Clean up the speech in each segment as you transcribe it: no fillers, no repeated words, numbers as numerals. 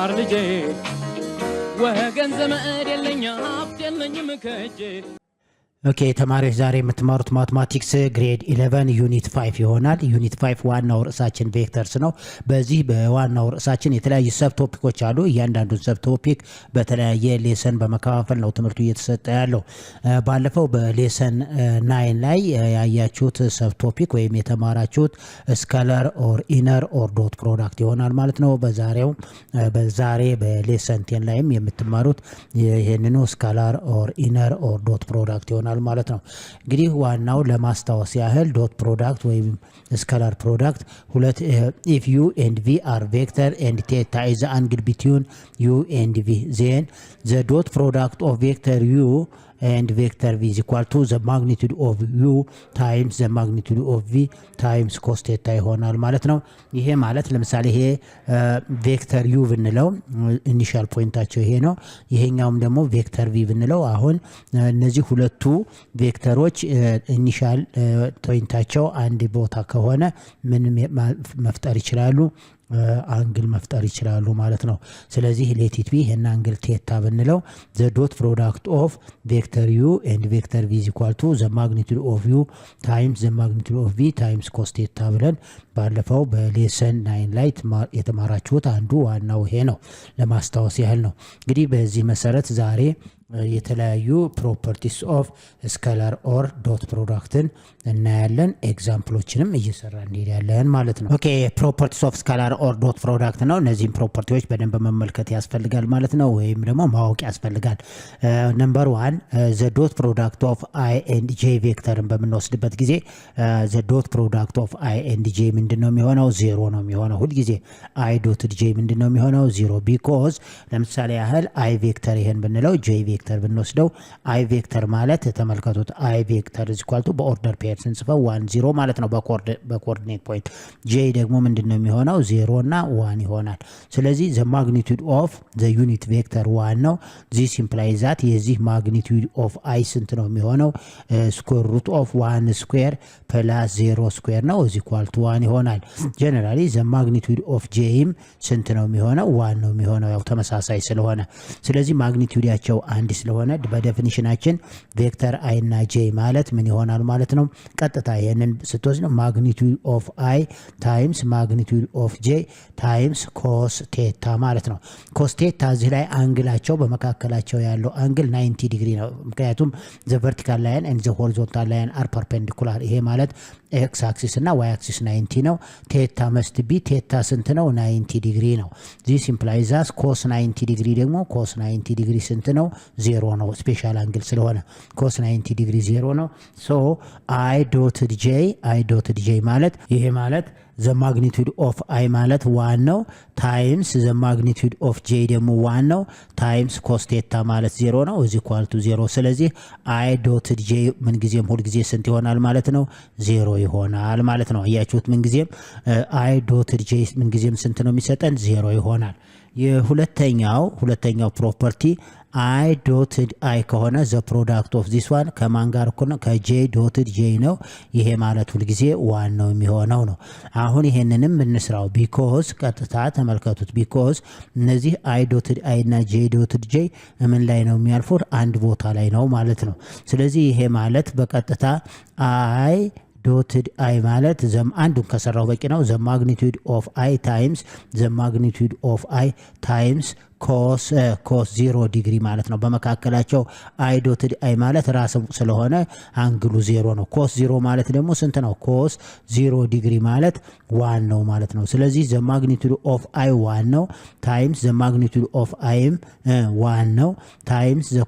ልማር ልጄ ወገን ዘመድ የለኝ ሀብት የለኝም ከእጄ ኦኬ ተማሪዎች ዛሬ የምትማሩት ማትማቲክስ ግሬድ 11 ዩኒት 5 ይሆናል። ዩኒት 5 ዋናው ርዕሳችን ቬክተርስ ነው። በዚህ በዋናው ርዕሳችን የተለያዩ ሰብ ቶፒኮች አሉ። እያንዳንዱን ሰብ ቶፒክ በተለያየ ሌሰን በመከፋፈል ነው ትምህርቱ እየተሰጠ ያለው። ባለፈው በሌሰን 9 ላይ ያያችሁት ሰብ ቶፒክ ወይም የተማራችሁት ስካላር ኦር ኢነር ኦር ዶት ፕሮዳክት ይሆናል ማለት ነው። በዛሬ በሌሰን 10 ላይም የምትማሩት ይሄንኑ ስካላር ኦር ኢነር ኦር ዶት ፕሮዳክት ይሆናል ማለት ነው። እንግዲህ ዋናው ለማስታወስ ያህል ዶት ፕሮዳክት ወይም ስካላር ፕሮዳክት ሁለት if u and v are vector and theta is the angle between u and v, then the dot product of vector u and vector v is equal to the magnitude of u times the magnitude of v times cos theta ይሆናል ማለት ነው። ይሄ ማለት ለምሳሌ ይሄ ቬክተር u ብንለው ኢኒሻል ፖይንታቸው ይሄ ነው። ይሄኛውም ደግሞ ቬክተር v ብንለው አሁን እነዚህ ሁለቱ ቬክተሮች ኢኒሻል ፖይንታቸው አንድ ቦታ ከሆነ ምን መፍጠር ይችላሉ? አንግል መፍጠር ይችላሉ ማለት ነው። ስለዚህ ሌት ኢት ቢ ይሄን አንግል ቴታ ብንለው the dot product of vector u and vector v is equal to the magnitude of u times the magnitude of v times cos theta ብለን ባለፈው በሌሰን 9 ላይ የተማራችሁት አንዱ ዋናው ይሄ ነው። ለማስታወስ ያህል ነው። እንግዲህ በዚህ መሰረት ዛሬ የተለያዩ ፕሮፐርቲስ ኦፍ ስካላር ኦር ዶት ፕሮዳክትን እናያለን። ኤግዛምፕሎችንም እየሰራን እንሄዳለን ማለት ነው። ኦኬ ፕሮፐርቲስ ኦፍ ስካላር ኦር ዶት ፕሮዳክት ነው። እነዚህም ፕሮፐርቲዎች በደንብ መመልከት ያስፈልጋል ማለት ነው፣ ወይም ደግሞ ማወቅ ያስፈልጋል። ነምበር 1 ዘ ዶት ፕሮዳክት ኦፍ አይ ኤንድ ጄ ቬክተርን በምንወስድበት ጊዜ ዘ ዶት ፕሮዳክት ኦፍ አይ ኤንድ ጄ ምንድነው የሚሆነው? ዜሮ ነው የሚሆነው። ሁሉ ጊዜ አይ ዶት ጄ ምንድነው የሚሆነው? ዜሮ። ቢኮዝ ለምሳሌ ያህል አይ ቬክተር ይሄን ብንለው ጄ ቬክተር ብንወስደው አይ ቬክተር ማለት ተመልከቱት አይ ቬክተር is equal to በኦርደር ፔር ስንጽፈው 1 0 ማለት ነው በኮኦርዲኔት ፖይንት። ጄ ደግሞ ምንድነው የሚሆነው? 0 እና 1 ይሆናል። ስለዚህ the magnitude of the unit vector 1 ነው። this implies that የዚህ magnitude of i ስንት ነው የሚሆነው? square root of 1 square plus 0 square ነው is equal to 1 ይሆናል። generally the magnitude of j ስንት ነው የሚሆነው? 1 ነው የሚሆነው ያው ተመሳሳይ ስለሆነ። ስለዚህ ማግኒቲዩዳቸው አንድ ስለሆነ በዴፊኒሽናችን ቬክተር i እና j ማለት ምን ይሆናል ማለት ነው? ቀጥታ ይሄንን ስትወስድ ማግኒቲዩድ ኦፍ i ታይምስ ማግኒቲዩድ ኦፍ j ታይምስ ኮስ ቴታ ማለት ነው። ኮስ ቴታ እዚህ ላይ አንግላቸው በመካከላቸው ያለው አንግል 90 ዲግሪ ነው። ምክንያቱም the vertical line and the horizontal line are perpendicular። ይሄ ማለት ኤክስ አክሲስ እና ዋይ አክሲስ 90 ነው። ቴታ መስት ቢ ቴታ ስንት ነው? 90 ዲግሪ ነው። this implies that cos 90 ዲግሪ ደግሞ cos 90 ዲግሪ ስንት ነው? 0 ነው። ስፔሻል አንግል ስለሆነ cos 90 ዲግሪ 0 ነው። so i dotted j ማለት ይሄ ማለት the magnitude of i ማለት 1 ነው ታይምስ the magnitude of j ደግሞ 1 ነው ታይምስ cos theta ማለት 0 ነው is equal to 0። ስለዚህ i dotted j ምን ጊዜም ሁሉ ጊዜ ስንት ይሆናል ማለት ነው? 0 ይሆናል ማለት ነው። አያችሁት? ምን ጊዜም i dotted j ምን ጊዜም ስንት ነው የሚሰጠን? 0 ይሆናል። የሁለተኛው ፕሮፐርቲ i dotted i ከሆነ the product of this one ከማን ጋር እኮ ነው? ከj dotted j ነው። ይሄ ማለት ሁሉ ጊዜ 1 ነው የሚሆነው ነው። አሁን ይሄንንም እንስራው because ቀጥታ ተመልከቱት because እነዚህ i dotted i እና j dotted j ምን ላይ ነው የሚያልፉት? አንድ ቦታ ላይ ነው ማለት ነው። ስለዚህ ይሄ ማለት በቀጥታ i dotted i ማለት አንዱን ከሰራው በቂ ነው። the magnitude of i times the magnitude of i times cos 0 ዲግሪ ማለት ነው። በመካከላቸው i dotted i ማለት ራስ ስለሆነ አንግሉ 0 ነው። cos 0 ማለት ደግሞ ስንት ነው? cos 0 ዲግሪ ማለት 1 ነው ማለት ነው። ስለዚህ the magnitude of i 1 ነው times the magnitude of i 1 ነው times the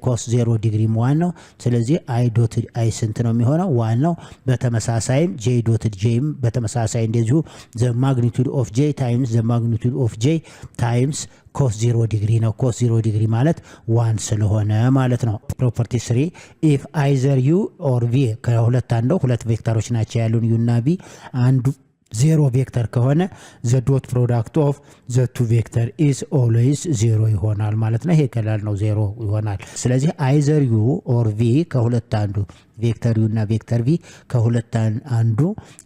cos 0 ዲግሪ 1 ነው። ስለዚህ i dotted i ስንት ነው የሚሆነው? 1 ነው። በተመሳሳይም j dotted j በተመሳሳይ እንደዚሁ the magnitude of j times the magnitude of j times cos 0 ዲግሪ ነው። cos 0 ዲግሪ ማለት 1 ስለሆነ ማለት ነው። ፕሮፐርቲ 3 if either u or v ከሁለት አንዱ ሁለት ቬክተሮች ናቸው ያሉን u እና v ዜሮ ቬክተር ከሆነ ዘ ዶት ፕሮዳክት ኦፍ ዘ ቱ ቬክተር ኢዝ ኦልዌይስ ዜሮ ይሆናል ማለት ነው። ይሄ ቀላል ነው፣ ዜሮ ይሆናል። ስለዚህ አይዘር ዩ ኦር ቪ ከሁለት አንዱ ቬክተር ዩ እና ቬክተር ቪ ከሁለት አንዱ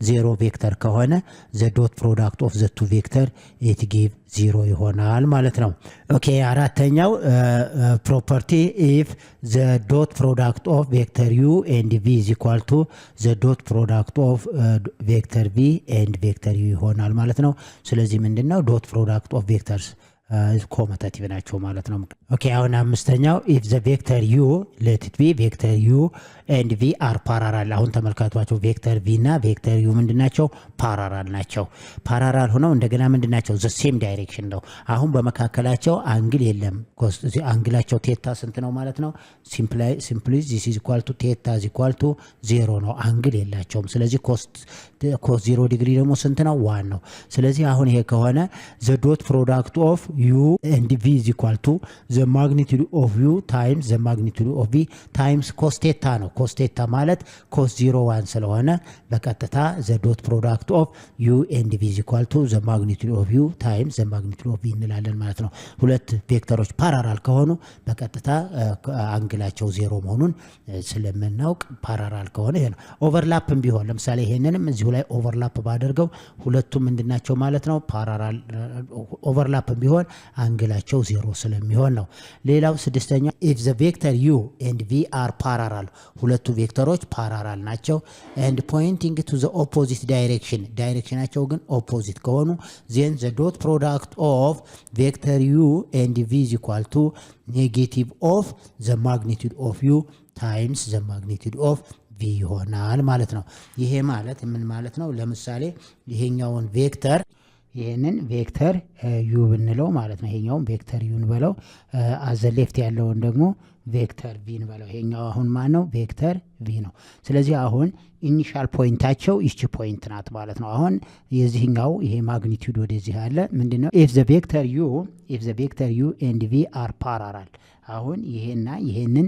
ዜሮ ቬክተር ከሆነ ዘ ዶት ፕሮዳክት ኦፍ ዘ ቱ ቬክተር ኢት ጊቭ ዜሮ ይሆናል ማለት ነው። ኦኬ አራተኛው ፕሮፐርቲ ኢፍ ዘ ዶት ፕሮዳክት ኦፍ ቬክተር ዩ ኤንድ ቪ ኢዝ ኢኳል ቱ ዘ ዶት ፕሮዳክት ኦፍ ቬክተር ቪ ኤንድ ቬክተር ዩ ይሆናል ማለት ነው። ስለዚህ ምንድነው ዶት ፕሮዳክት ኦፍ ቬክተርስ ኮሙታቲቭ ናቸው ማለት ነው። ኦኬ አሁን አምስተኛው ኢፍ ዘ ቬክተር ዩ ሌት ኢት ቢ ቬክተር ዩ ኤንድ ቪ አር ፓራራል። አሁን ተመልከቷቸው ቬክተር ቪ እና ቬክተር ዩ ምንድናቸው? ፓራራል ናቸው። ፓራራል ሆነው እንደገና ምንድናቸው? ዘ ሴም ዳይሬክሽን ነው። አሁን በመካከላቸው አንግል የለም። አንግላቸው ቴታ ስንት ነው ማለት ነው? ሲምፕሊ ዚስ ኢዝ ኢኳል ቱ ቴታ ኢዝ ኢኳል ቱ 0 ነው። አንግል የላቸውም። ስለዚህ ኮስ 0 ዲግሪ ደግሞ ስንት ነው? 1 ነው። ስለዚህ አሁን ይሄ ከሆነ ዘ ዶት ፕሮዳክት ኦፍ ዩ ኤንድ ቪ ኢዝ ኢኳል ቱ ዘ ማግኒቱድ ኦፍ ዩ ታይምስ ዘ ማግኒቱድ ኦፍ ቪ ታይምስ ኮስ ቴታ ነው። ኮስ ቴታ ማለት ኮስ 01 ስለሆነ በቀጥታ ዘ ዶት ፕሮዳክት ኦፍ ዩ ኤንድ ቪ ኢዝ ኢኳል ቱ ዘ ማግኒቱድ ኦፍ ዩ ታይምስ ዘ ማግኒቱድ ኦፍ ቪ እንላለን ማለት ነው። ሁለት ቬክተሮች ፓራራል ከሆኑ በቀጥታ አንግላቸው 0 መሆኑን ስለምናውቅ ፓራራል ከሆነ ይሄ ነው። ኦቨርላፕም ቢሆን ለምሳሌ ይሄንንም እዚሁ ላይ ኦቨርላፕ ባደርገው ሁለቱም ምንድናቸው ማለት ነው? ፓራራል ኦቨርላፕም ቢሆን አንግላቸው 0 ስለሚሆን ነው። ሌላው ስድስተኛ ኢፍ ዘ ቬክተር ዩ ኤንድ ቪ አር ፓራራል ሁለቱ ቬክተሮች ፓራራል ናቸው ኤንድ ፖይንቲንግ ቱ ዘ ኦፖዚት ዳይሬክሽን ዳይሬክሽናቸው ግን ኦፖዚት ከሆኑ ዜን ዘ ዶት ፕሮዳክት ኦፍ ቬክተር ዩ ኤንድ ቪ ኢዝ ኢኳል ቱ ኔጌቲቭ ኦፍ ዘ ማግኒቱድ ኦፍ ዩ ታይምስ ዘ ማግኒቱድ ኦፍ ቪ ይሆናል ማለት ነው። ይሄ ማለት ምን ማለት ነው? ለምሳሌ ይሄኛውን ቬክተር ይሄንን ቬክተር ዩ ብንለው ማለት ነው። ይሄኛውን ቬክተር ዩ እንበለው፣ አዘ ሌፍት ያለውን ደግሞ ቬክተር ቪ እንበለው። ይሄኛው አሁን ማን ነው? ቬክተር ቪ ነው። ስለዚህ አሁን ኢኒሻል ፖይንታቸው ይቺ ፖይንት ናት ማለት ነው። አሁን የዚህኛው ይሄ ማግኒቲዩድ ወደዚህ አለ ምንድነው? ኢፍ ዘ ቬክተር ዩ ኤንድ ቪ አር ፓራራል አሁን ይሄና ይሄንን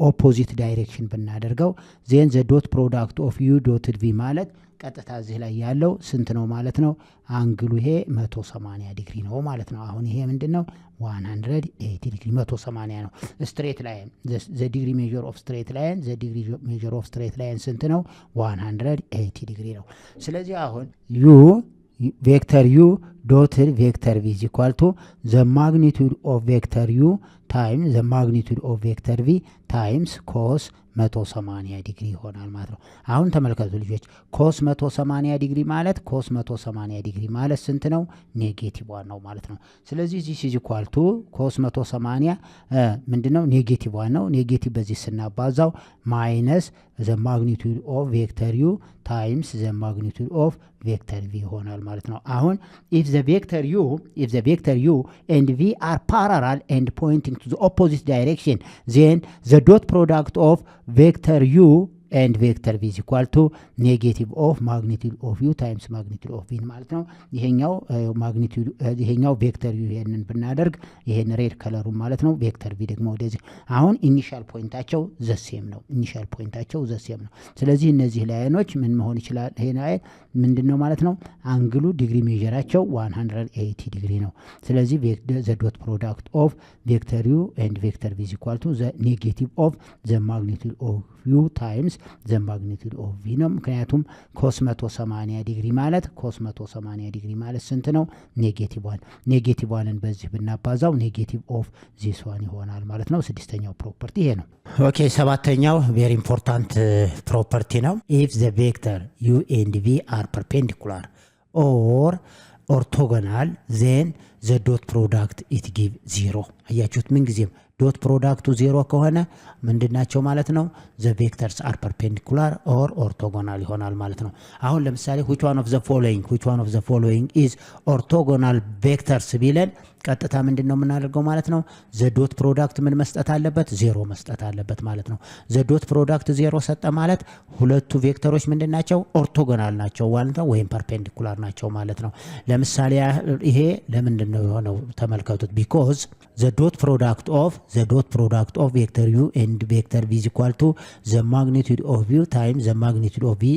ኦፖዚት ዳይሬክሽን ብናደርገው ዜን ዘ ዶት ፕሮዳክት ኦፍ ዩ ዶትድ ቪ ማለት ቀጥታ እዚህ ላይ ያለው ስንት ነው ማለት ነው? አንግሉ ይሄ 180 ዲግሪ ነው ማለት ነው። አሁን ይሄ ምንድነው? 180 ዲግሪ 180 ነው። ስትሬት ላይን ዘ ዲግሪ ሜጀር ኦፍ ስትሬት ላይን ዘ ዲግሪ ሜጀር ኦፍ ስትሬት ላይን ስንት ነው? 180 ዲግሪ ነው። ስለዚህ አሁን ዩ ቬክተር ዩ ዶትድ ቬክተር ቪ ኢዝ ኢኳል ቱ ዘ ማግኒቱድ ኦፍ ቬክተር ዩ ታይምስ ዘ ማግኒቱድ ኦፍ ቬክተር ቪ ታይምስ ኮስ 180 ዲግሪ ይሆናል ማለት ነው። አሁን ተመልከቱ ልጆች ኮስ 180 ዲግሪ ማለት ኮስ 180 ዲግሪ ማለት ስንት ነው? ኔጌቲቭ 1 ነው ማለት ነው። ስለዚህ ዚስ ኢዝ ኢኳል ቱ ኮስ 180 ምንድነው? ኔጌቲቭ 1 ነው። ኔጌቲቭ በዚህ ስናባዛው ማይነስ ዘ ማግኒቱድ ኦፍ ቬክተር ዩ ታይምስ ዘ ማግኒቱድ ኦፍ ቬክተር ቪ ይሆናል ማለት ነው። አሁን ኢፍ ዘ ቬክተር ዩ ኤንድ ቪ አር ፓራራል ኤንድ ፖይንቲንግ ቱ ዘ ኦፖዚት ዳይሬክሽን ዜን ዘ ዶት ፕሮዳክት ኦፍ ቬክተር ዩ ኤንድ ቬክተር ቪ ኢዝ ኢኳል ቱ ኔጌቲቭ ኦፍ ማግኒቱድ ኦፍ ዩ ታይምስ ማግኒቱድ ኦፍ ቪ ማለት ነው። ይሄኛው ማግኒቱድ ይሄኛው ቬክተር ዩ ይሄንን ብናደርግ ይሄን ሬድ ከለሩ ማለት ነው። ቬክተር ቪ ደግሞ ወደዚህ አሁን ኢኒሻል ፖይንታቸው ዘሴም ነው። ኢኒሻል ፖይንታቸው ዘሴም ነው። ስለዚህ እነዚህ ላይኖች ምን መሆን ይችላል? ይሄ ላይ ምንድነው ማለት ነው? አንግሉ ዲግሪ ሜጀራቸው 180 ዲግሪ ነው። ስለዚህ ዘ ዶት ፕሮዳክት ኦፍ ቬክተር ዩ ኤንድ ቬክተር ቪ ኢዝ ኢኳል ቱ ዘ ኔጌቲቭ ኦፍ ዘ ማግኒቱድ ኦፍ ዩ ታይምስ ዘ ማግኒቱድ ኦፍ ቪ ነው። ምክንያቱም ኮስ 180 ዲግሪ ማለት ኮስ 180 ዲግሪ ማለት ስንት ነው? ኔጌቲቭ 1 ኔጌቲቭ 1ን በዚህ ብናባዛው ኔጌቲቭ ኦፍ ዚስ ዋን ይሆናል ማለት ነው። ስድስተኛው ፕሮፐርቲ ይሄ ነው። ኦኬ ሰባተኛው ቬሪ ኢምፖርታንት ፕሮፐርቲ ነው። ኢፍ ዘ ቬክተር ዩ ኤንድ ቪ አር ፐርፔንዲኩላር ኦር ኦርቶጎናል ዜን ዘ ዶት ፕሮዳክት ኢት ጊቭ 0። አያችሁት? ምን ጊዜም ዶት ፕሮዳክቱ 0 ከሆነ ምንድናቸው ማለት ነው? ዘ ቬክተርስ አር ፐርፔንዲኩላር ኦር ኦርቶጎናል ይሆናል ማለት ነው። አሁን ለምሳሌ which one of the following is orthogonal vectors ቢለን ቀጥታ ምንድነው የምናደርገው ማለት ነው ዘ ዶት ፕሮዳክት ምን መስጠት አለበት 0 መስጠት አለበት ማለት ነው ዘ ዶት ፕሮዳክት 0 ሰጠ ማለት ሁለቱ ቬክተሮች ምንድናቸው ኦርቶጎናል ናቸው ማለት ነው ወይም ፐርፔንዲኩላር ናቸው ማለት ነው ለምሳሌ ይሄ ለምንድነው የሆነው ተመልከቱት because the dot product of vector u and vector v is equal to the magnitude of u times the magnitude of v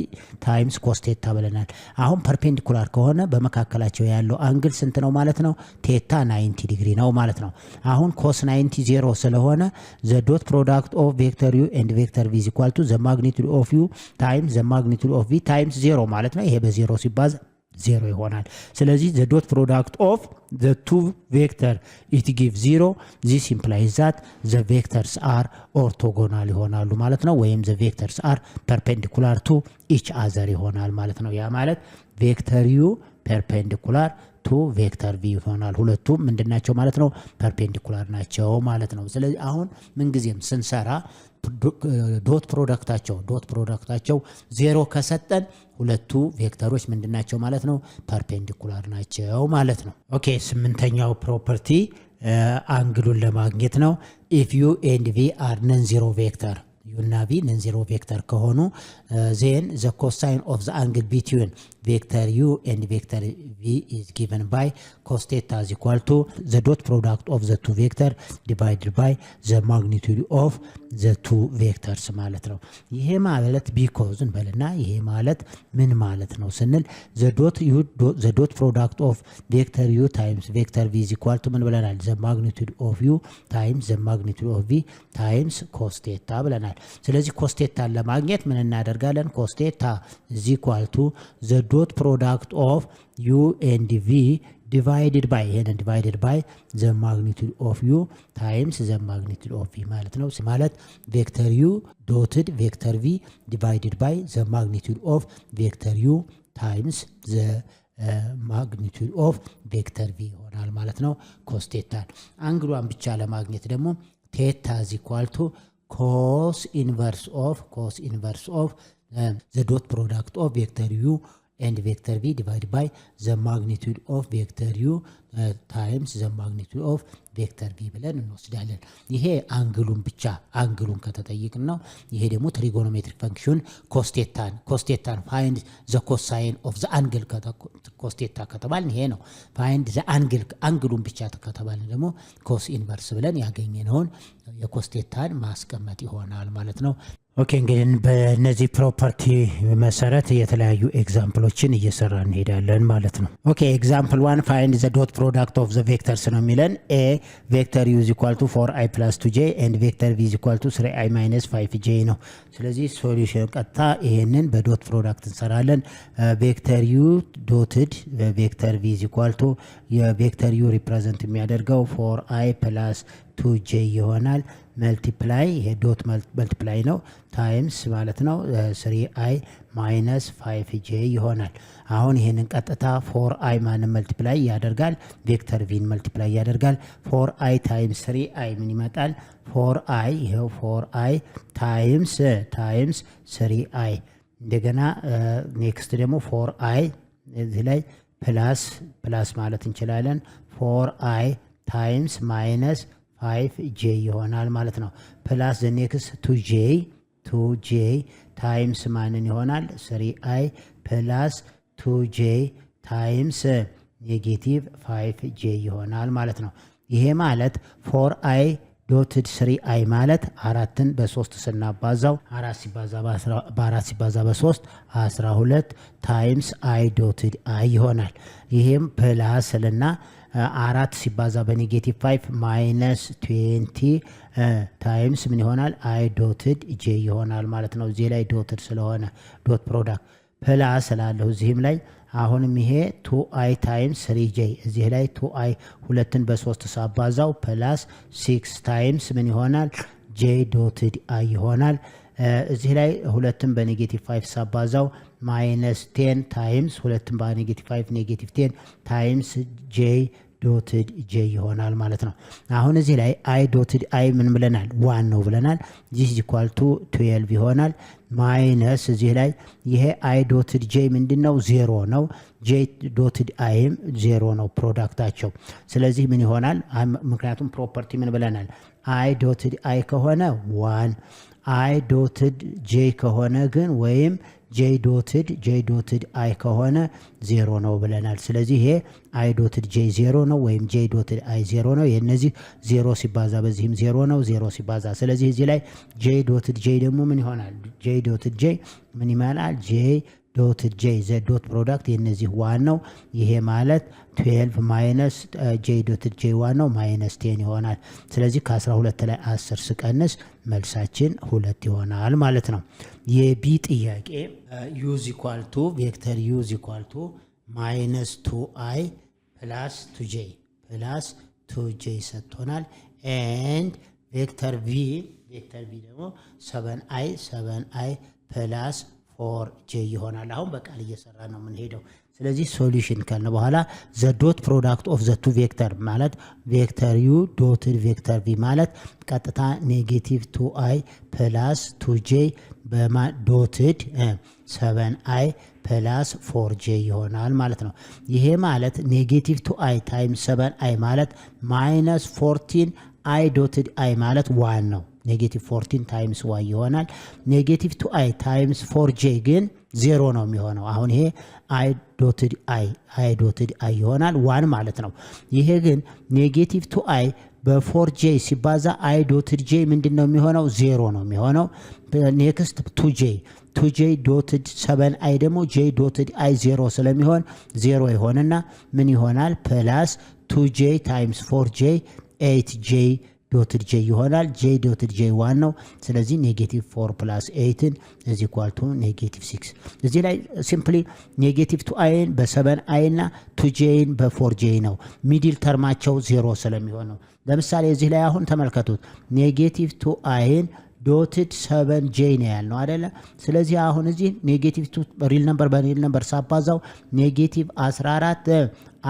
times cos theta ብለናል አሁን ፐርፔንዲኩላር ከሆነ በመካከላቸው ያለው አንግል ስንት ነው ማለት ነው ቴታ 90 ዲግሪ ነው ማለት ነው አሁን cos 90 0 ስለሆነ the dot product of vector u and vector v is equal to the magnitude of u times the magnitude of v times 0 ማለት ነው ይሄ በ0 ሲባዛ 0 ይሆናል ስለዚህ the dot product of the two vector it gives 0 this implies that the vectors are orthogonal ይሆናሉ ማለት ነው ወይም the vectors are perpendicular to each other ይሆናል ማለት ነው ያ ማለት vector u perpendicular to vector v ይሆናል ሁለቱም ምንድናቸው ማለት ነው perpendicular ናቸው ማለት ነው ስለዚህ አሁን ምን ጊዜም ስንሰራ ዶት ፕሮዳክታቸው 0 ከሰጠን ሁለቱ ቬክተሮች ምንድናቸው ማለት ነው ፐርፔንዲኩላር ናቸው ማለት ነው ኦኬ ስምንተኛው ፕሮፐርቲ አንግሉን ለማግኘት ነው if u and v are non-zero vector u እና v non-zero vector ከሆኑ then the cosine of the angle between vector u and vector v is given by cos theta is equal to the dot product of the two vector divided by the magnitude of the two vectors ማለት ነው ይሄ ማለት because እንበልና ይሄ ማለት ምን ማለት ነው ስንል the dot product of vector u times vector v is equal to ምን ብለናል the magnitude of u times the magnitude of v times cos theta ብለናል ስለዚህ cos theta ለማግኘት ምን እናደርጋለን cos theta is equal to the dot product of u and v divided by the magnitude of u times the magnitude of v ማለት ነው ማለት vector u dotted vector v divided by the magnitude of vector u times the magnitude of vector v ይሆናል ማለት ነው cos theta አንግሏን ብቻ ለማግኘት ደግሞ theta is equal to cos inverse of the dot product of vector u and vector v divided by the magnitude of vector u times the magnitude of vector v ብለን እንወስዳለን ይሄ አንግሉን ከተጠየቅን ነው ይሄ ደግሞ ትሪጎኖሜትሪክ ፈንክሽን cos theta find the cosine of the angle cos theta ከተባልን ይሄ ነው find the አንግሉን ብቻ ከተባልን ደግሞ cos inverse ብለን ያገኘነውን የcos theta ማስቀመጥ ይሆናል ማለት ነው ኦኬ እንግዲህ በእነዚህ ፕሮፐርቲ መሰረት የተለያዩ ኤግዛምፕሎችን እየሰራን እንሄዳለን ማለት ነው ኦኬ ኤግዛምፕል 1 find the dot product of the vectors ነው የሚለን a vector u is equal to 4i plus 2j and vector v is equal to 3i minus 5j ነው ስለዚህ ሶሉሽን ቀጥታ ይሄንን በዶት ፕሮዳክት እንሰራለን vector u dotted vector v is equal to የvector u represent የሚያደርገው 4i plus 2j ይሆናል multiply ይሄ ዶት multiply ነው ታይምስ ማለት ነው 3i minus 5j ይሆናል አሁን ይሄንን ቀጥታ 4i ማንን multiply ያደርጋል ቬክተር v multiply ያደርጋል 4i times 3i ምን ይመጣል 4i ይሄው 4i times 3i እንደገና ኔክስት ደግሞ 4i እዚህ ላይ ፕላስ ማለት እንችላለን 4i times minus 5j ይሆናል ማለት ነው ፕላስ the next 2j times ማንን ይሆናል 3i plus 2j times negative 5j ይሆናል ማለት ነው ይሄ ማለት 4i dotted 3i ማለት 4ን በ3 ስናባዛው 4 ሲባዛ በ3 12 times i dotted i ይሆናል ይሄም ፕላስ ልና 4 ሲባዛ በኔጌቲቭ 5 minus 20 ታይምስ ምን ይሆናል i dotted j ይሆናል ማለት ነው እዚህ ላይ ዶትድ ስለሆነ ዶት ፕሮዳክት ፕላስ ስላለው እዚህም ላይ አሁንም ይሄ 2i times 3j እዚህ ላይ 2i ሁለትን በ3 ሳባዛው ፕላስ 6 ታይምስ ምን ይሆናል j dotted i ይሆናል እዚህ ላይ ሁለትን በኔጌቲቭ 5 ሳባዛው minus 10 times ሁለትን በኔጌቲቭ 5 negative 10 times j ዶትድ ጄ ይሆናል ማለት ነው። አሁን እዚህ ላይ አይ ዶትድ አይ ምን ብለናል? 1 ነው ብለናል። ዚስ ኢኳል ቱ 12 ይሆናል ማይነስ እዚህ ላይ ይሄ አይ ዶትድ ጄ ምንድነው? 0 ነው። ጄ ዶትድ አይም 0 ነው ፕሮዳክታቸው። ስለዚህ ምን ይሆናል? ምክንያቱም ፕሮፐርቲ ምን ብለናል? አይ ዶትድ አይ ከሆነ 1 አይ ዶትድ ጄ ከሆነ ግን ወይም ጄ ዶትድ አይ ከሆነ 0 ነው ብለናል። ስለዚህ ይሄ አይ ዶትድ ጄ 0 ነው ወይም ጄ ዶትድ አይ 0 ነው። የነዚህ 0 ሲባዛ በዚህም 0 ነው 0 ሲባዛ። ስለዚህ እዚህ ላይ ጄ ዶትድ ጄ ደግሞ ምን ይሆናል? ጄ ዶትድ ጄ ምን ይመጣል? ጄ ዶትድ ጄ ዘ ዶት ፕሮዳክት የነዚህ 1 ነው። ይሄ ማለት 12 ማይነስ ጄ ዶትድ ጄ 1 ነው ማይነስ 10 ይሆናል። ስለዚህ ከ12 ላይ 10 ስቀንስ መልሳችን 2 ይሆናል ማለት ነው። የቢ ጥያቄ ዩዝ ኢኳል ቱ ቬክተር ዩዝ ኢኳል ቱ ማይነስ 2i ፕላስ 2j ሰጥቶናል። ኤንድ ቬክተር ቪ ደግሞ 7i ፕላስ 4j ይሆናል። አሁን በቃል እየሰራ ነው የምንሄደው። ስለዚህ ሶሉሽን ካልን በኋላ ዘ ዶት ፕሮዳክት ኦፍ ዘ ቱ ቬክተር ማለት ቬክተር ዩ ዶትድ ቬክተር ቪ ማለት ቀጥታ ኔጌቲቭ 2i ፕላስ 2j ዶትድ 7i ፕላስ 4j ይሆናል ማለት ነው። ይሄ ማለት ኔጌቲቭ 2i ታይምስ 7i ማለት ማይነስ 14i ዶትድ i ማለት 1 ነው። ኔጌቲቭ 14 ታይምስ y ይሆናል። ኔጌቲቭ 2i ታይምስ 4j ግን 0 ነው የሚሆነው። አሁን ይሄ i ዶትድ i ይሆናል 1 ማለት ነው። ይሄ ግን ኔጌቲቭ 2i በ4j ሲባዛ i ዶትድ j ምንድነው የሚሆነው? 0 ነው የሚሆነው። ኔክስት 2j ዶትድ 7i ደግሞ j ዶትድ i 0 ስለሚሆን 0 ይሆንና ምን ይሆናል? ፕላስ 2j ታይምስ 4j 8j ዶትድ j ይሆናል። j ዶትድ j 1 ነው። ስለዚህ ኔጌቲቭ 4 ፕላስ 8 is equal to ኔጌቲቭ 6። እዚህ ላይ ሲምፕሊ ኔጌቲቭ 2i በ7i እና 2j በ4j ነው። ሚድል ተርማቸው 0 ስለሚሆን ነው። ለምሳሌ እዚህ ላይ አሁን ተመልከቱት። ኔጌቲቭ 2i ዶትድ 7j ነው ያልነው አይደለ? ስለዚህ አሁን እዚህ ኔጌቲቭ 2 ሪል ነምበር በሪል ነምበር ሳባዛው ኔጌቲቭ 14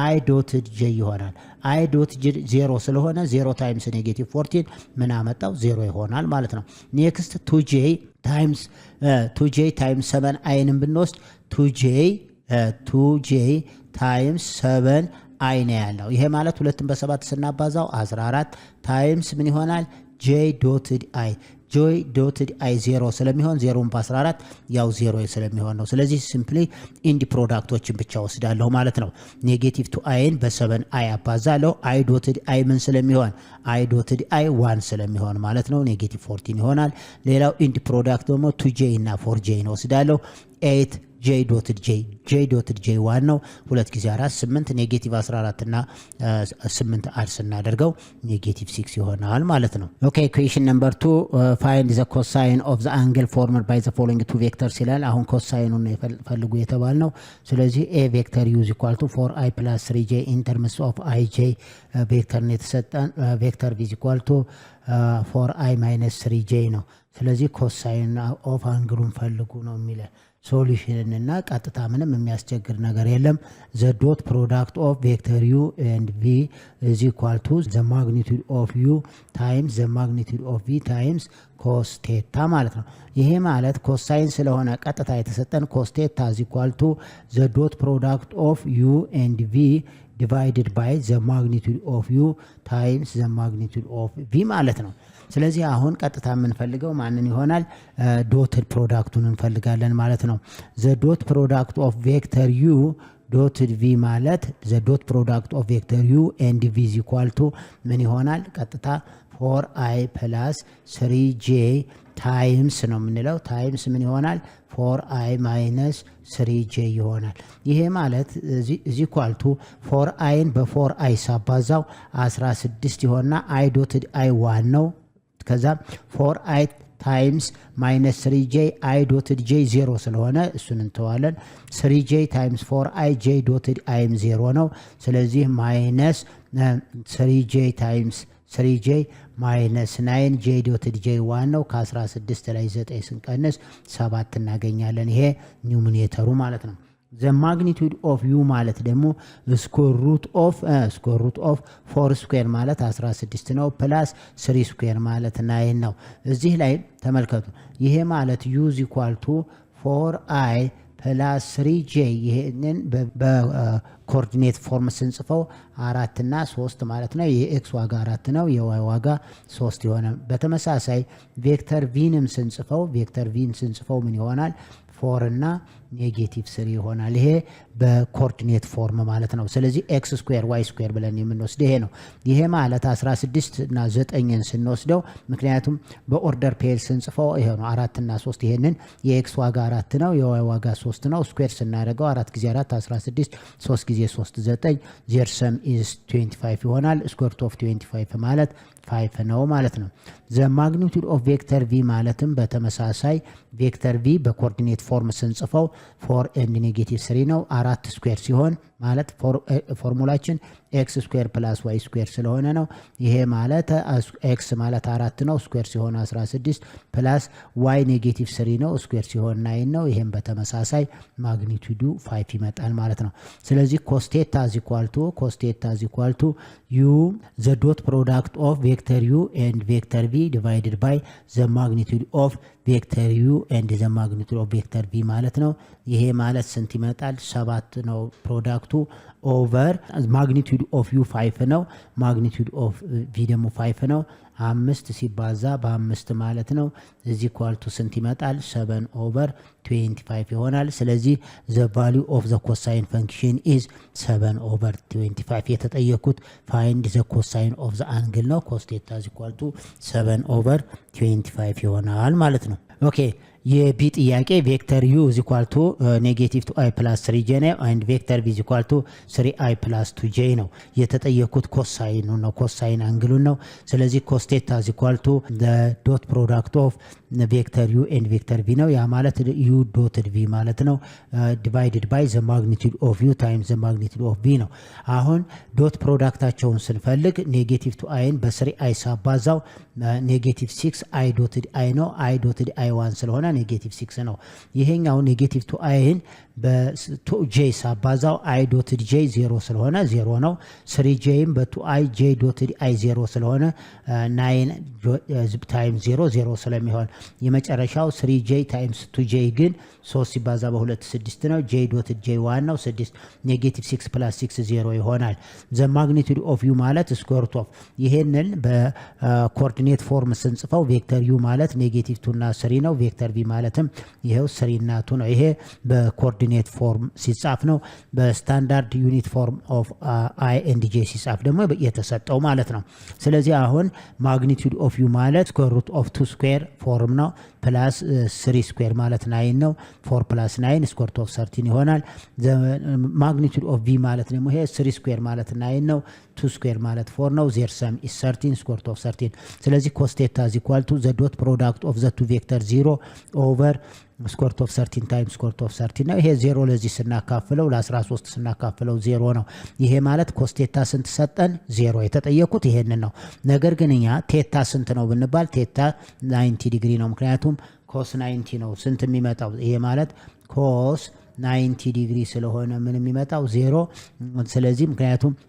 i ዶትድ j ይሆናል። i ዶትድ 0 ስለሆነ 0 ታይምስ ኔጌቲቭ 14 ምን አመጣው? 0 ይሆናል ማለት ነው። ኔክስት 2j ታይምስ 7i ንም ብንወስድ 2j ታይምስ 7i ነው ያለው። ይሄ ማለት 2ን በ7 ስናባዛው 14 ታይምስ ምን ይሆናል? j ዶትድ i ዶትድ i 0 ስለሚሆን 0 በ14 ያው 0 ስለሚሆን ነው። ስለዚህ ሲምፕሊ ኢንዲ ፕሮዳክቶችን ብቻ ወስዳለሁ ማለት ነው። ኔጌቲቭ 2i በ7i አባዛለሁ። i ዶትድ i ምን ስለሚሆን? i ዶትድ i 1 ስለሚሆን ማለት ነው። ኔጌቲቭ 14 ይሆናል። ሌላው ኢንዲ ፕሮዳክት ደግሞ 2j እና 4j ነው ወስዳለሁ። 8 j ዶትድ j 1 ነው። 2 ጊዜ 4 8 ኔጌቲቭ 14 እና 8 አድ ስናደርገው ኔጌቲቭ 6 ይሆናል ማለት ነው። ኦኬ ኢኩዌሽን ነምበር 2 ፋይንድ ዘ ኮሳይን ኦፍ ዘ አንግል ፎርምድ ባይ ዘ ፎሎዊንግ ቱ ቬክተርስ ይላል። አሁን ኮሳይኑን ፈልጉ የተባል ነው። ስለዚህ a ቬክተር u is equal to 4i plus 3j in terms of ij ቬክተር ነው የተሰጠን። ቬክተር v is equal to 4i minus 3j ነው። ስለዚህ ኮሳይን ኦፍ አንግሉን ፈልጉ ነው የሚለው። ሶሉሽን እና ቀጥታ ምንም የሚያስቸግር ነገር የለም። ዘ ዶት ፕሮዳክት ኦፍ ቬክተር ዩ ኤንድ ቪ ኢዝ ኢኳል ቱ ዘ ማግኒቱድ ኦፍ ዩ ታይምስ ዘ ማግኒቱድ ኦፍ ቪ ታይምስ ኮስ ቴታ ማለት ነው። ይሄ ማለት ኮሳይን ስለሆነ ቀጥታ የተሰጠን ኮስ ቴታ ኢዝ ኢኳል ቱ ዘ ዶት ፕሮዳክት ኦፍ ዩ ኤንድ ቪ ዲቫይድድ ባይ ዘ ማግኒቱድ ኦፍ ዩ ታይምስ ዘ ማግኒቱድ ኦፍ ቪ ማለት ነው። ስለዚህ አሁን ቀጥታ የምንፈልገው ማንን ይሆናል? ዶትድ ፕሮዳክቱን እንፈልጋለን ማለት ነው። ዘ ዶት ፕሮዳክት ኦፍ ቬክተር ዩ ዶትድ ቪ ማለት ዘ ዶት ፕሮዳክት ኦፍ ቬክተር ዩ ኤንድ ቪ ኢዝ ኢኳል ቱ ምን ይሆናል? ቀጥታ 4i ፕላስ 3j ታይምስ ነው የምንለው። ታይምስ ምን ይሆናል? 4i ማይነስ 3j ይሆናል። ይሄ ማለት እዚ ኢኳል ቱ 4iን በ4i ሳባዛው 16 ይሆንና i ዶትድ i 1 ነው። ከዛ 4i ታይምስ ማይነስ 3j i ዶትድ j 0 ስለሆነ እሱን እንተዋለን። 3j ታይምስ 4i j ዶትድ i 0 ነው። ስለዚህ ማይነስ 3j ታይምስ 3j ማይነስ 9 j ዶትድ j 1 ነው። ከ16 ላይ 9 ስንቀንስ 7 እናገኛለን። ይሄ ኒውሚኔተሩ ማለት ነው። the magnitude of u ማለት ደግሞ square root of 4 square ማለት 16 ነው ፕላስ 3 square ማለት 9 ነው። እዚህ ላይ ተመልከቱ ይሄ ማለት u is equal to 4i ፕላስ 3j ይሄንን በኮኦርዲኔት ፎርም ስንጽፈው 4 እና 3 ማለት ነው። የኤክስ ዋጋ 4 ነው የዋይ ዋጋ 3 ይሆናል። በተመሳሳይ ቬክተር ቪንም ስንጽፈው ምን ይሆናል 4 እና ኔጌቲቭ 3 ይሆናል። ይሄ በኮኦርዲኔት ፎርም ማለት ነው። ስለዚህ ኤክስ ስኩዌር ዋይ ስኩዌር ብለን የምንወስደው ይሄ ነው። ይሄ ማለት 16 እና 9ን ስንወስደው ምክንያቱም በኦርደር ፔር ስንጽፈው ይሄ ነው 4 እና 3 ይሄንን የኤክስ ዋጋ 4 ነው የዋይ ዋጋ 3 ነው። ስኩዌር ስናደርገው 4 ጊዜ 4 16 3 ጊዜ 3 9 their sum is 25 ይሆናል። ስኩዌር ሩት ኦፍ 25 ማለት 5 ነው ማለት ነው። the magnitude of vector v ማለትም በተመሳሳይ ቬክተር v በኮኦርዲኔት ፎርም ስንጽፈው 4 and negative 3 ነው። 4 ስኩዌር ሲሆን ማለት ፎርሙላችን ኤክስ ስኩዌር ፕላስ ዋይ ስኩዌር ስለሆነ ነው። ይሄ ማለት ኤክስ ማለት 4 ነው ስኩዌር ሲሆን 16 ፕላስ ዋይ ኔጌቲቭ 3 ነው ስኩዌር ሲሆን 9 ነው። ይሄም በተመሳሳይ ማግኒቱዱ 5 ይመጣል ማለት ነው። ስለዚህ ኮስቴታ ኢዝ ኢኳል ቱ ዩ ዘ ዶት ፕሮዳክት ኦፍ ቬክተር ዩ ኤንድ ቬክተር ቪ ዲቫይድድ ባይ ዘ ማግኒቱድ ኦፍ ቬክተር ዩ ኤንድ ዘ ማግኒቱድ ኦፍ ቬክተር ቪ ማለት ነው። ይሄ ማለት ስንት ይመጣል 7 ነው ፕሮዳክቱ ኦቨር ማግኒቱድ ኦፍ ዩ 5 ነው ማግኒቱድ ኦፍ ቪ ደግሞ 5 ነው 5 ሲባዛ በ5 ማለት ነው እዚህ ኳልቱ ስንት ይመጣል 7 ኦቨር 25 ይሆናል። ስለዚህ the value of the cosine function is 7 over 25 የተጠየቁት find the cosine of the angle ነው cos theta is equal to 7 over 25 ይሆናል ማለት ነው። ኦኬ የቢ ጥያቄ ቬክተር u is equal to negative 2i plus 3j ነው and ቬክተር v is equal to 3i plus 2j ነው። የተጠየቁት ኮሳይን ነው ኮሳይን አንግሉን ነው። ስለዚህ cos theta is equal to the dot product of ቬክተር u and ቬክተር v ነው። ያ ማለት u dotted v ማለት ነው divided by the magnitude of u times the magnitude of v ነው። አሁን ዶት ፕሮዳክታቸውን ስንፈልግ ኔጌቲቭ 2i በ3i ሳባዛው ኔጌቲቭ 6i dotted i ነው i dotted i 1 ስለሆነ ኔጌቲቭ 6 ነው። ይሄኛው ኔጌቲቭ 2i በ2j ሳባዛው i dotted j 0 ስለሆነ 0 ነው። 3j በ2i j dotted i 0 ስለሆነ 9 times 0 0 ስለሚሆን የመጨረሻው 3j times 2j ግን 3 ሲባዛ በ2 6 ነው። j dotted j 1 ነው 6 ኔጌቲቭ 6 plus 6 0 ይሆናል። the magnitude of u ማለት square root of ይሄንን በኮኦርዲኔት ፎርም ስንጽፈው ቬክተር u ማለት ኔጌቲቭ 2 እና 3 ነው። ቬክተር v ማለትም ይሄው 3 እና 2 ነው። ይሄ በኮኦርዲኔት ፎርም ሲጻፍ ነው። በስታንዳርድ ዩኒት ፎርም ኦፍ i and j ሲጻፍ ደግሞ የተሰጠው ማለት ነው። ስለዚህ አሁን ማግኒቱድ ኦፍ u ማለት ስኩዌር ሩት ኦፍ 2 ስኩዌር ፎርም ነው ፕላስ 3 ስኩዌር ማለት 9 ነው። 4 ፕላስ 9 ስኩዌር ሩት ኦፍ 13 ይሆናል። ማግኒቱድ ኦፍ v ማለት ደግሞ ይሄ 3 ስኩዌር ማለት 9 ነው 2 ስኩዌር ማለት 4 ነው። their sum is 13 square root of 13 ስለዚህ cos theta is equal to the dot product of the two vector 0 over square root of 13 times square root of 13 ነው። ይሄ 0 ለዚህ ስናካፍለው ለ13 ስናካፍለው 0 ነው። ይሄ ማለት cos theta ስንት ሰጠን 0 የተጠየቁት ይሄንን ነው። ነገር ግን እኛ ቴታ ስንት ነው ብንባል ቴታ 90 ዲግሪ ነው። ምክንያቱም cos 90 ነው ስንት የሚመጣው ይሄ ማለት cos 90 ዲግሪ ስለሆነ ምን የሚመጣው 0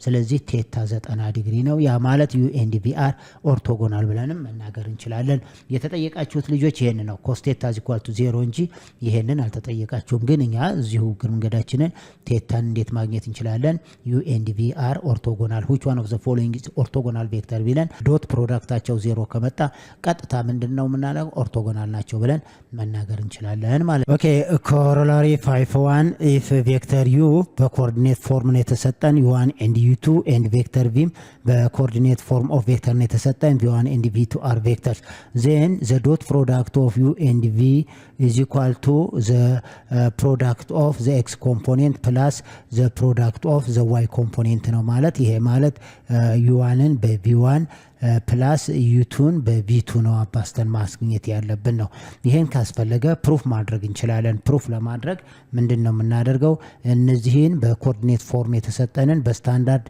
ስለዚህ ቴታ 90 ዲግሪ ነው። ያ ማለት u and v are ኦርቶጎናል ብለንም መናገር እንችላለን። የተጠየቃችሁት ልጆች ይሄን ነው cos theta is equal to 0 እንጂ ይሄንን አልተጠየቃችሁም። ግን እኛ እዚሁ መንገዳችንን ቴታን እንዴት ማግኘት እንችላለን u and v are ኦርቶጎናል which one of the following is orthogonal vector ብለን ዶት ፕሮዳክታቸው 0 ከመጣ ቀጥታ ምንድነው የምናደርገው ኦርቶጎናል ናቸው ብለን መናገር እንችላለን ማለት ኦኬ ኮሮላሪ 5 1 if vector u በኮኦርዲኔት ፎርም ነው የተሰጠን u1 and u2 and vector v በኮኦርዲኔት ፎርም ኦፍ ቬክተር ነው የተሰጠን v1 and v2 are vectors then the dot product of u and v is equal to the product of the x component plus the product of the y component ነው ማለት ይሄ ማለት u1ን በv1 ፕላስ ዩቱን በቪቱ ነው አባስተን ማስገኘት ያለብን ነው። ይሄን ካስፈለገ ፕሩፍ ማድረግ እንችላለን። ፕሩፍ ለማድረግ ምንድነው የምናደርገው እነዚህን በኮኦርዲኔት ፎርም የተሰጠንን በስታንዳርድ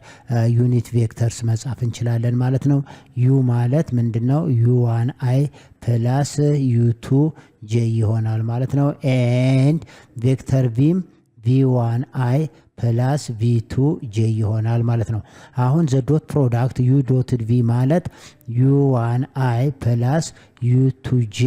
ዩኒት ቬክተርስ መጻፍ እንችላለን ማለት ነው። ዩ ማለት ምንድነው u1i ፕላስ u2j ይሆናል ማለት ነው። ኤንድ ቬክተር ቪም v v1i ፕላስ v2j ይሆናል ማለት ነው። አሁን ዘ ዶት ፕሮዳክት u ዶትድ v ማለት u1i ፕላስ u2j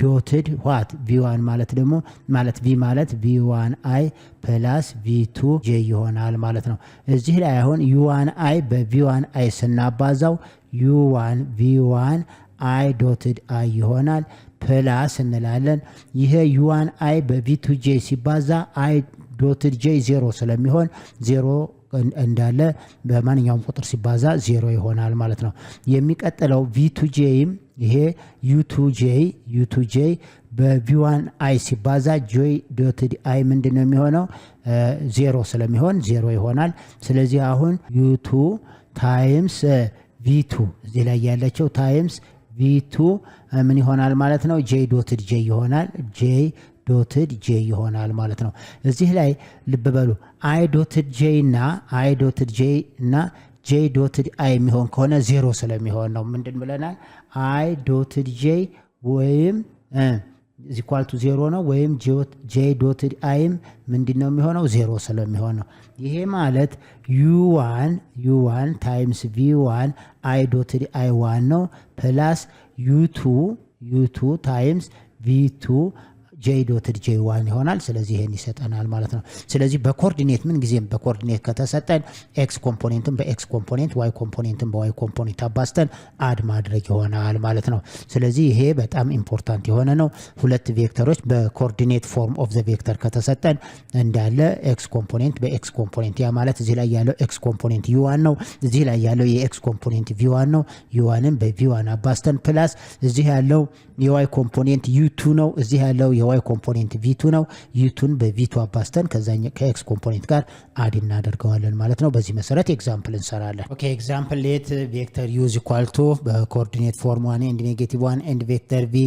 ዶትድ ዋት v1 ማለት ደግሞ ማለት v ማለት v1i ፕላስ v2j ይሆናል ማለት ነው። እዚህ ላይ አሁን u1i በv1i ስናባዛው u1 v1 i ዶትድ i ይሆናል ፕላስ እንላለን። ይሄ u1i በv2j ሲባዛ i ዶትድ j 0 ስለሚሆን 0 እንዳለ በማንኛውም ቁጥር ሲባዛ 0 ይሆናል ማለት ነው። የሚቀጥለው v2jም ይሄ u2j በv1i ሲባዛ j ዶትድ i ምንድነው የሚሆነው 0 ስለሚሆን 0 ይሆናል። ስለዚህ አሁን u2 ታይምስ v2 እዚህ ላይ ያለችው ታይምስ v2 ምን ይሆናል ማለት ነው j ዶትድ j ይሆናል j ዶትድ j ይሆናል ማለት ነው። እዚህ ላይ ልብ በሉ i ዶትድ j እና i ዶትድ j እና j ዶትድ i የሚሆን ከሆነ 0 ስለሚሆን ነው ምንድን ብለናል i ዶትድ j ወይም ኢኳል ቱ 0 ነው ወይም j ዶትድ i ምንድነው የሚሆነው 0 ስለሚሆን ነው። ይሄ ማለት u1 ታይምስ v1 i ዶትድ i 1 ነው ፕላስ u2 ታይምስ v2 j ዶትድ j 1 ይሆናል። ስለዚህ ይሄን ይሰጠናል ማለት ነው። ስለዚህ በኮኦርዲኔት ምን ጊዜም በኮኦርዲኔት ከተሰጠን x ኮምፖኔንትን በx ኮምፖኔንት y ኮምፖኔንትን በy ኮምፖኔንት አባዝተን አድ ማድረግ ይሆናል ማለት ነው። ስለዚህ ይሄ በጣም ኢምፖርታንት የሆነ ነው። ሁለት ቬክተሮች በኮኦርዲኔት ፎርም ኦፍ ዘ ቬክተር ከተሰጠን እንዳለ x ኮምፖኔንት በx ኮምፖኔንት ያ ማለት እዚህ ላይ ያለው x ኮምፖኔንት u1 ነው እዚህ ላይ ያለው የx ኮምፖኔንት v1 ነው u1ን በv1 አባዝተን ፕላስ እዚህ ያለው የy ኮምፖኔንት u2 ነው እዚህ ያለው የy ኮምፖኔንት v2 ነው u2ን በv2 አባዝተን ከዛኛ ከx ኮምፖኔንት ጋር አድ እናደርገዋለን ማለት ነው። በዚህ መሰረት ኤግዛምፕል እንሰራለን። ኦኬ ኤግዛምፕል ሌት ቬክተር u is equal to በኮኦርዲኔት ፎርም 1 and -1 and ቬክተር v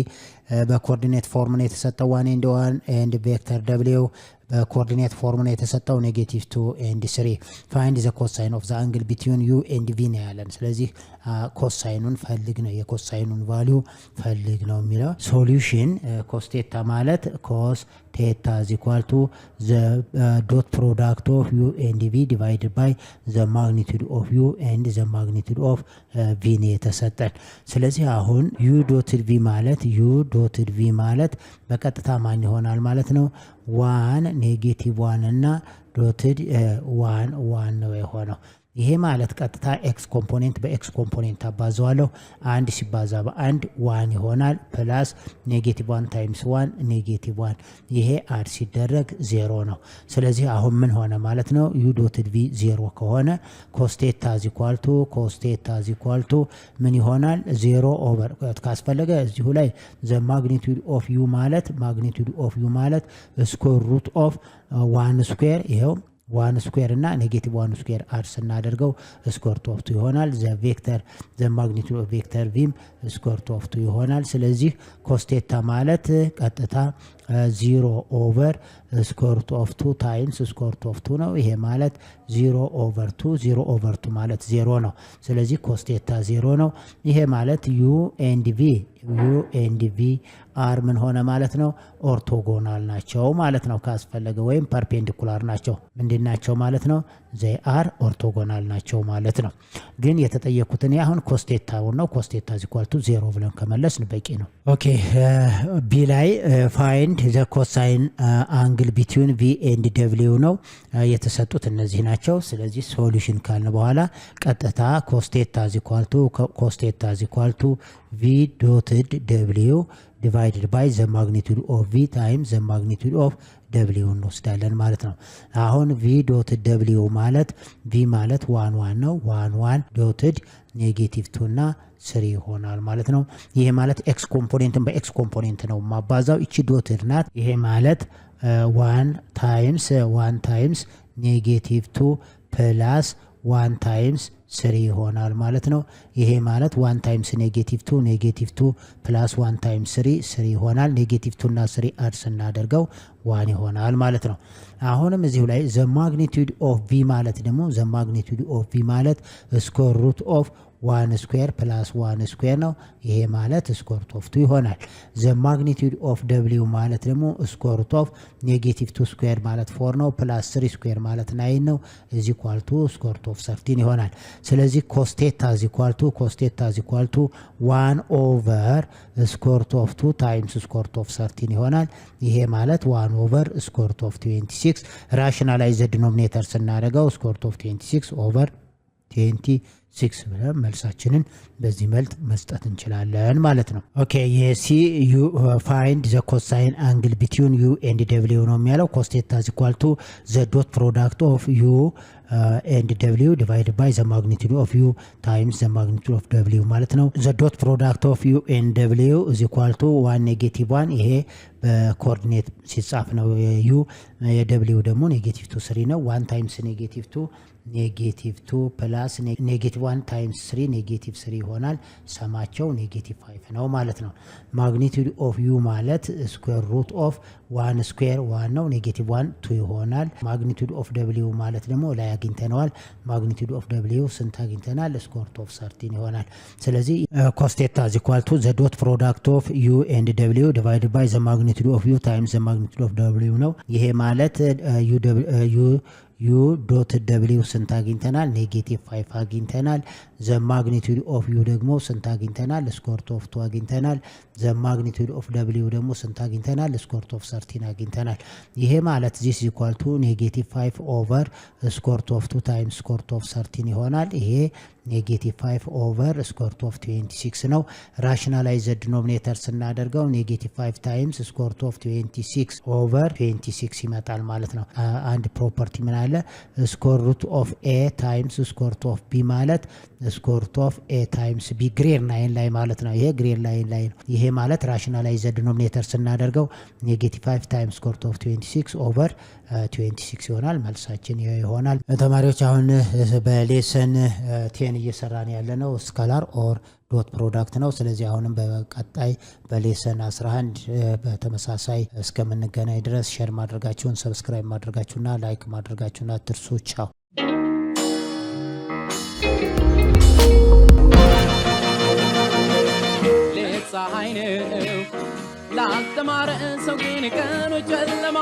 በኮኦርዲኔት ፎርም ነው የተሰጠው 1 and 1 and ቬክተር w በኮኦርዲኔት ፎርም ነው የተሰጠው -2 and 3 find the cosine of the angle between u and v ነው ያለን። ስለዚህ ኮሳይኑን ፈልግ ነው የኮሳይኑን ቫልዩ ፈልግ ነው የሚለው ሶሉሽን cos theta ማለት cos theta is equal to the dot product of u and v divided by the magnitude of u and the magnitude of v ነው የተሰጠን። ስለዚህ አሁን u ዶትድ v ማለት በቀጥታ ማን ይሆናል ማለት ነው 1 -1 እና ዶትድ 1 ነው የሆነው። ይሄ ማለት ቀጥታ x ኮምፖኔንት በx ኮምፖኔንት አባዛዋለሁ 1 ሲባዛ በ1 1 ይሆናል ፕላስ -1 ታይምስ 1 -1 ይሄ አድ ሲደረግ 0 ነው። ስለዚህ አሁን ምን ሆነ ማለት ነው u ዶትድ v 0 ከሆነ cos theta is equal to ምን ይሆናል 0 ኦቨር ካስፈለገ እዚሁ ላይ the magnitude of u ማለት ስኩዌር ሩት ኦፍ 1 ስኩዌር ይሄው 1 ስኩዌር እና -1 ስኩዌር አድ ስናደርገው ስኩዌር ሩት ኦፍ 2 ይሆናል። ዘ ማግኒቱድ ኦፍ ቬክተር ቪም ስኩዌር ሩት ኦፍ 2 ይሆናል። ስለዚህ ኮስ ቴታ ማለት ቀጥታ 0 ኦቨር ስኩዌር ሩት ኦፍ 2 ታይምስ ስኩዌር ሩት ኦፍ 2 ነው። ይሄ ማለት 0 ኦቨር 2 ማለት 0 ነው። ስለዚህ ኮስ ቴታ 0 ነው። ይሄ ማለት u and v አር ምን ሆነ ማለት ነው ኦርቶጎናል ናቸው ማለት ነው። ካስፈለገ ወይም ፐርፔንዲኩላር ናቸው ምንድናቸው ማለት ነው they are ኦርቶጎናል ናቸው ማለት ነው። ግን የተጠየቁትን አሁን ኮስ ቴታው ነው ኮስ ቴታ = 0 ብለን ከመለስን በቂ ነው። ኦኬ ቢ ላይ find the cosine angle between v and w ነው የተሰጡት እነዚህ ናቸው። ስለዚህ ሶሉሽን ካልን በኋላ ቀጥታ cos theta = v dotted w divided by the magnitude of v times the magnitude of w እንወስዳለን ማለት ነው። አሁን v dotted w ማለት v ማለት 1 ነው 1 dotted -2 እና 3 ይሆናል ማለት ነው። ይሄ ማለት x ኮምፖኔንትን በx ኮምፖኔንት ነው ማባዛው እቺ ዶትድ ናት። ይሄ ማለት 1 ታይምስ -2 ፕላስ 1 ታይምስ 3 ይሆናል ማለት ነው። ይሄ ማለት 1 ታይምስ -2 ፕላስ 1 ታይምስ 3 ይሆናል። -2 እና 3 አድ ስናደርገው 1 ይሆናል ማለት ነው። አሁንም እዚሁ ላይ the magnitude of v ማለት ደግሞ the magnitude of v ማለት ስኩዌር ሩት ኦፍ 1 ስኩዌር ፕላስ 1 ስኩዌር ነው። ይሄ ማለት ስኩዌር ሩት ኦፍ 2 ይሆናል። ዘ ማግኒቲዩድ ኦፍ ደብሊው ማለት ደግሞ ስኩዌር ሩት ኦፍ ኔጌቲቭ 2 ስኩዌር ማለት 4 ነው ፕላስ 3 ስኩዌር ማለት 9 ነው ኢዝ ኢኳል ቱ ስኩዌር ሩት ኦፍ 13 ይሆናል። ስለዚህ ኮስ ቴታ ኢዝ ኢኳል ቱ 1 ኦቨር ስኩዌር ሩት ኦፍ 2 ታይምስ ስኩዌር ሩት ኦፍ 13 ይሆናል። ይሄ ማለት 1 ኦቨር ስኩዌር ሩት ኦፍ 26 ራሽናላይዝ ዲኖሚኔተር ስናደርገው ስኩዌር ሩት ኦፍ 26 ኦቨር 26 ብለን መልሳችንን በዚህ መልክ መስጠት እንችላለን ማለት ነው። ኦኬ የሲ ዩ ፋይንድ ዘ ኮሳይን አንግል ቢትዊን ዩ ኤንድ ደብሊው ነው የሚያለው። ኮስ ቴታ ኢዝ ኢኳል ቱ ዘ ዶት ፕሮዳክት ኦፍ ዩ ኤንድ ደብሊው ዲቫይድ ባይ ዘ ማግኒቲዩድ ኦፍ ዩ ታይምስ ዘ ማግኒቲዩድ ኦፍ ደብሊው ማለት ነው። ዘ ዶት ፕሮዳክት ኦፍ ዩ ኤንድ ደብሊው ኢዝ ኢኳል ቱ 1 ኔጌቲቭ 1 ይሄ በኮኦርዲኔት ሲጻፍ ነው። ዩ የደብሊው ደግሞ ኔጌቲቭ 2 3 ነው። 1 ታይምስ ኔጌቲቭ 2 ኔጌቲቭ 2 ፕላስ ኔጌቲቭ 1 ታይምስ 3 ኔጌቲቭ 3 ይሆናል። ሰማቸው ኔጌቲቭ 5 ነው ማለት ነው። ማግኒቲዩድ ኦፍ ዩ ማለት ስኩዌር ሩት ኦፍ 1 ስኩዌር 1 ነው። ኔጌቲቭ 1 2 ይሆናል። ማግኒቲዩድ ኦፍ ደብሊው ማለት ደግሞ ላይ አግኝተነዋል። ማግኒቲዩድ ኦፍ ደብሊው ስንት አግኝተናል? ስኩዌር ሩት ኦፍ 13 ይሆናል። ስለዚህ ኮስ ቴታ ኢዝ ኢኳል ቱ ዘ ዶት ፕሮዳክት ኦፍ ዩ ኤንድ ደብሊው ዲቫይድ ባይ ዘ ማግኒቲዩድ ኦፍ ዩ ታይምስ ዘ ማግኒቲዩድ ኦፍ ደብሊው ነው። ይሄ ማለት ዩ ዶት ደብሊው ስንት አግኝተናል? ኔጌቲቭ 5 አግኝተናል። ዘ ማግኒቲዩድ ኦፍ ዩ ደግሞ ስንት አግኝተናል? ስኩዌር ሩት ኦፍ 2 አግኝተናል። ዘ ማግኒቲዩድ ኦፍ ደብሊው ደግሞ ስንት አግኝተናል? ስኩዌር ሩት ኦፍ 13 አግኝተናል። ይሄ ማለት ዚስ ኢኳል ቱ ኔጌቲቭ 5 ኦቨር ስኩዌር ሩት ኦፍ 2 ታይምስ ስኩዌር ሩት ኦፍ 13 ይሆናል። ይሄ ኔጌቲቭ 5 ኦቨር ስኩዌር ሩት ኦፍ 26 ነው። ራሽናላይዝ ዲኖሚኔተር ስናደርገው ኔጌቲቭ 5 ታይምስ ስኩዌር ሩት ኦፍ 26 ኦቨር 26 ይመጣል ማለት ነው። አንድ ፕሮፐርቲ ምን አለ? ስኩዌር ሩት ኦፍ ኤ ታይምስ ስኩዌር ሩት ኦፍ ቢ ማለት ስኩዌር ሩት ኦፍ ኤ ታይምስ ቢ ግሬድ 9 ላይ ማለት ነው። ይሄ ግሬድ 9 ላይ ነው። ይሄ ማለት ራሽናላይዝ ዲኖሚኔተር ስናደርገው ኔጌቲቭ 5 ታይምስ ስኩዌር ሩት ኦፍ 26 ኦቨር 26 ይሆናል። መልሳችን ይሄ ይሆናል። ተማሪዎች አሁን በሌሰን 10 እየሰራን ያለ ነው ስካላር ኦር ዶት ፕሮዳክት ነው። ስለዚህ አሁንም በቀጣይ በሌሰን 11 በተመሳሳይ እስከምንገናኝ ድረስ ሼር ማድረጋችሁን ሰብስክራይብ ማድረጋችሁና ላይክ ማድረጋችሁን አትርሱ። ቻው። ፀሐይ ነው ላልተማረ ሰው ግን ቀኑ ጨለማ